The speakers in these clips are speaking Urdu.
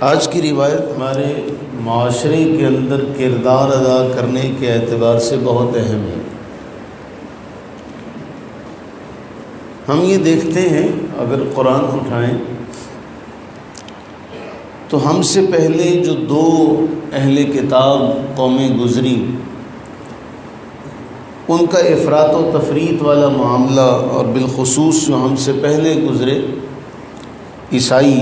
آج کی روایت ہمارے معاشرے کے اندر کردار ادا کرنے کے اعتبار سے بہت اہم ہے۔ ہم یہ دیکھتے ہیں اگر قرآن اٹھائیں تو ہم سے پہلے جو دو اہل کتاب قومیں گزری ان کا افراط و تفریط والا معاملہ، اور بالخصوص جو ہم سے پہلے گزرے عیسائی،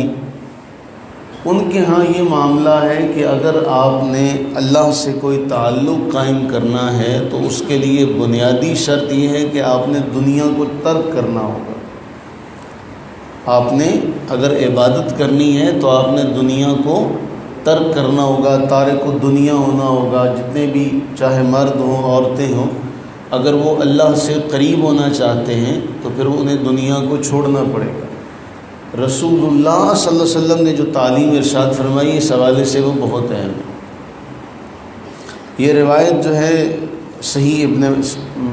ان کے ہاں یہ معاملہ ہے کہ اگر آپ نے اللہ سے کوئی تعلق قائم کرنا ہے تو اس کے لیے بنیادی شرط یہ ہے کہ آپ نے دنیا کو ترک کرنا ہوگا۔ آپ نے اگر عبادت کرنی ہے تو آپ نے دنیا کو ترک کرنا ہوگا، تارک الدنیا ہونا ہوگا۔ جتنے بھی چاہے مرد ہوں عورتیں ہوں، اگر وہ اللہ سے قریب ہونا چاہتے ہیں تو پھر انہیں دنیا کو چھوڑنا پڑے گا۔ رسول اللہ صلی اللہ علیہ وسلم نے جو تعلیم ارشاد فرمائی اس حوالے سے وہ بہت اہم ہے۔ یہ روایت جو ہے صحیح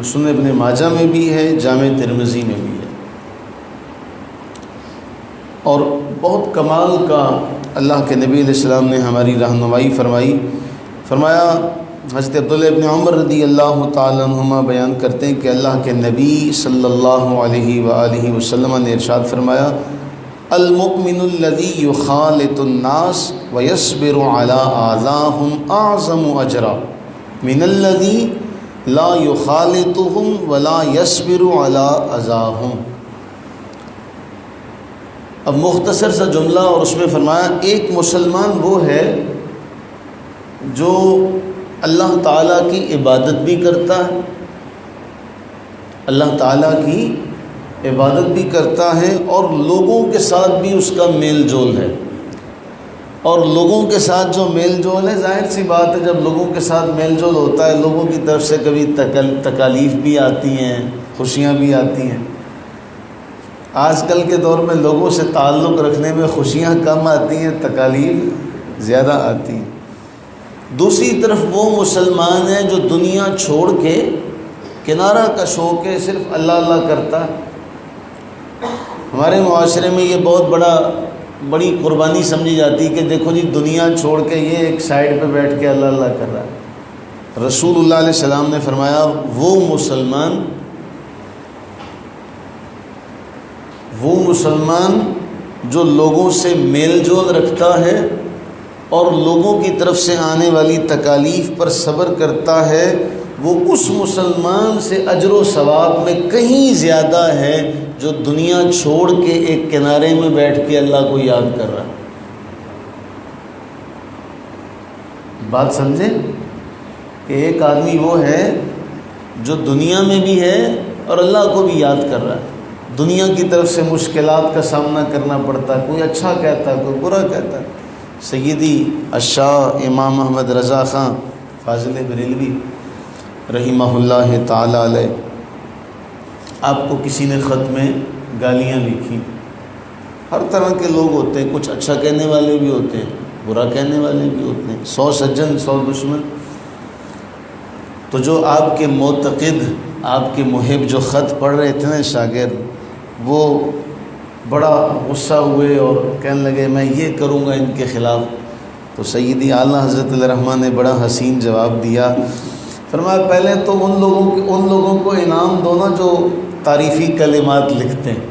سنن ابن ماجہ میں بھی ہے، جامع ترمذی میں بھی ہے، اور بہت کمال کا اللہ کے نبی علیہ السلام نے ہماری رہنمائی فرمایا۔ حضرت عبداللہ ابن عمر رضی اللہ تعالیٰ عنہما بیان کرتے ہیں کہ اللہ کے نبی صلی اللہ علیہ وآلہ وسلم نے ارشاد فرمایا، المؤمن الذی یخالط الناس ویصبر علی آذاہم اعظم اجرا من الذی لا یخالطہم ولا یصبر علی اذاہم۔ اب مختصر سا جملہ، اور اس میں فرمایا ایک مسلمان وہ ہے جو اللہ تعالیٰ کی عبادت بھی کرتا ہے، اللہ تعالیٰ کی عبادت بھی کرتا ہے، اور لوگوں کے ساتھ بھی اس کا میل جول ہے۔ اور لوگوں کے ساتھ جو میل جول ہے، ظاہر سی بات ہے جب لوگوں کے ساتھ میل جول ہوتا ہے لوگوں کی طرف سے کبھی تکالیف بھی آتی ہیں، خوشیاں بھی آتی ہیں۔ آج کل کے دور میں لوگوں سے تعلق رکھنے میں خوشیاں کم آتی ہیں، تکالیف زیادہ آتی ہیں۔ دوسری طرف وہ مسلمان ہے جو دنیا چھوڑ کے کنارہ کش ہو کے صرف اللہ اللہ کرتا ہے۔ ہمارے معاشرے میں یہ بہت بڑی قربانی سمجھی جاتی ہے کہ دیکھو جی دنیا چھوڑ کے یہ ایک سائیڈ پہ بیٹھ کے اللہ اللہ کر رہا ہے۔ رسول اللہ علیہ السلام نے فرمایا وہ مسلمان جو لوگوں سے میل جول رکھتا ہے اور لوگوں کی طرف سے آنے والی تکالیف پر صبر کرتا ہے، وہ اس مسلمان سے اجر و ثواب میں کہیں زیادہ ہے جو دنیا چھوڑ کے ایک کنارے میں بیٹھ کے اللہ کو یاد کر رہا ہے۔ بات سمجھیں کہ ایک آدمی وہ ہے جو دنیا میں بھی ہے اور اللہ کو بھی یاد کر رہا ہے۔ دنیا کی طرف سے مشکلات کا سامنا کرنا پڑتا ہے، کوئی اچھا کہتا ہے، کوئی برا کہتا ہے۔ سیدی الشاہ امام احمد رضا خان فاضل بریلوی رحمہ اللہ تعالی علیہ، آپ کو کسی نے خط میں گالیاں لکھی۔ ہر طرح کے لوگ ہوتے ہیں، کچھ اچھا کہنے والے بھی ہوتے ہیں، برا کہنے والے بھی ہوتے ہیں، 100 سجن 100 دشمن۔ تو جو آپ کے معتقد، آپ کے محب جو خط پڑھ رہے تھے نا شاگرد، وہ بڑا غصہ ہوئے اور کہنے لگے میں یہ کروں گا ان کے خلاف۔ تو سیدی اعلیٰ حضرت الرحمٰن نے بڑا حسین جواب دیا۔ فرمایا پہلے تو ان لوگوں کو انعام دو نا جو تعریفی کلمات لکھتے ہیں۔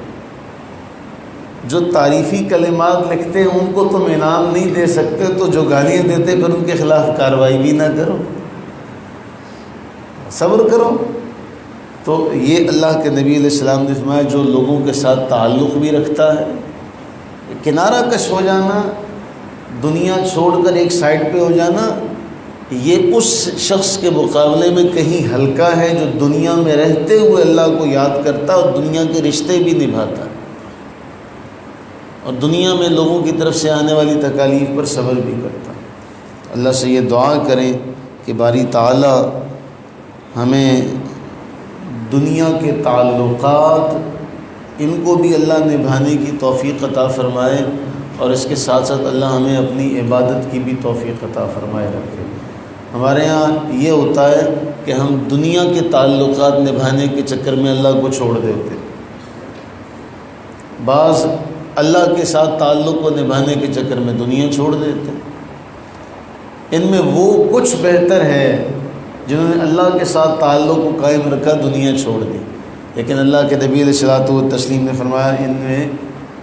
جو تعریفی کلمات لکھتے ہیں ان کو تم انعام نہیں دے سکتے، تو جو گالیاں دیتے پھر ان کے خلاف کارروائی بھی نہ کرو، صبر کرو۔ تو یہ اللہ کے نبی علیہ السلام نے فرمایا جو لوگوں کے ساتھ تعلق بھی رکھتا ہے، کنارہ کش ہو جانا، دنیا چھوڑ کر ایک سائڈ پہ ہو جانا، یہ اس شخص کے مقابلے میں کہیں ہلکا ہے جو دنیا میں رہتے ہوئے اللہ کو یاد کرتا اور دنیا کے رشتے بھی نبھاتا اور دنیا میں لوگوں کی طرف سے آنے والی تکالیف پر صبر بھی کرتا۔ اللہ سے یہ دعا کریں کہ باری تعالی ہمیں دنیا کے تعلقات ان کو بھی اللہ نبھانے کی توفیق عطا فرمائے، اور اس کے ساتھ ساتھ اللہ ہمیں اپنی عبادت کی بھی توفیق عطا فرمائے رکھے۔ ہمارے ہاں یہ ہوتا ہے کہ ہم دنیا کے تعلقات نبھانے کے چکر میں اللہ کو چھوڑ دیتے۔ بعض اللہ کے ساتھ تعلق کو نبھانے کے چکر میں دنیا چھوڑ دیتے ہیں۔ ان میں وہ کچھ بہتر ہے جنہوں نے اللہ کے ساتھ تعلق کو قائم رکھا، دنیا چھوڑ دی، لیکن اللہ کے نبی علیہ الصلوۃ والتسلیم نے فرمایا ان میں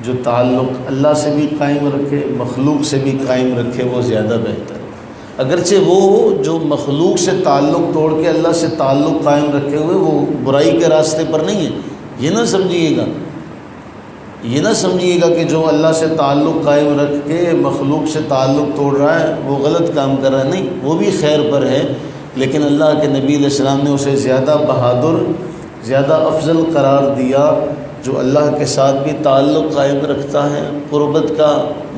جو تعلق اللہ سے بھی قائم رکھے، مخلوق سے بھی قائم رکھے، وہ زیادہ بہتر ہے۔ اگرچہ وہ جو مخلوق سے تعلق توڑ کے اللہ سے تعلق قائم رکھے ہوئے وہ برائی کے راستے پر نہیں ہے، یہ نہ سمجھیے گا کہ جو اللہ سے تعلق قائم رکھ کے مخلوق سے تعلق توڑ رہا ہے وہ غلط کام کر رہا ہے، نہیں، وہ بھی خیر پر ہے، لیکن اللہ کے نبی علیہ السلام نے اسے زیادہ بہادر، زیادہ افضل قرار دیا جو اللہ کے ساتھ بھی تعلق قائم رکھتا ہے، قربت کا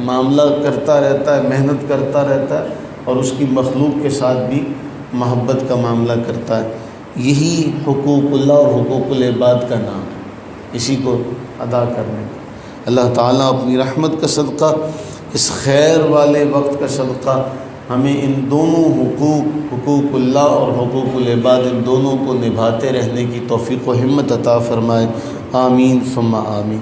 معاملہ کرتا رہتا ہے، محنت کرتا رہتا ہے، اور اس کی مخلوق کے ساتھ بھی محبت کا معاملہ کرتا ہے۔ یہی حقوق اللہ اور حقوق العباد کا نام ہے، اسی کو ادا کرنے کا۔ اللہ تعالیٰ اپنی رحمت کا صدقہ، اس خیر والے وقت کا صدقہ ہمیں ان دونوں حقوق اللہ اور حقوق العباد، ان دونوں کو نبھاتے رہنے کی توفیق و ہمت عطا فرمائے۔ آمین ثم آمین۔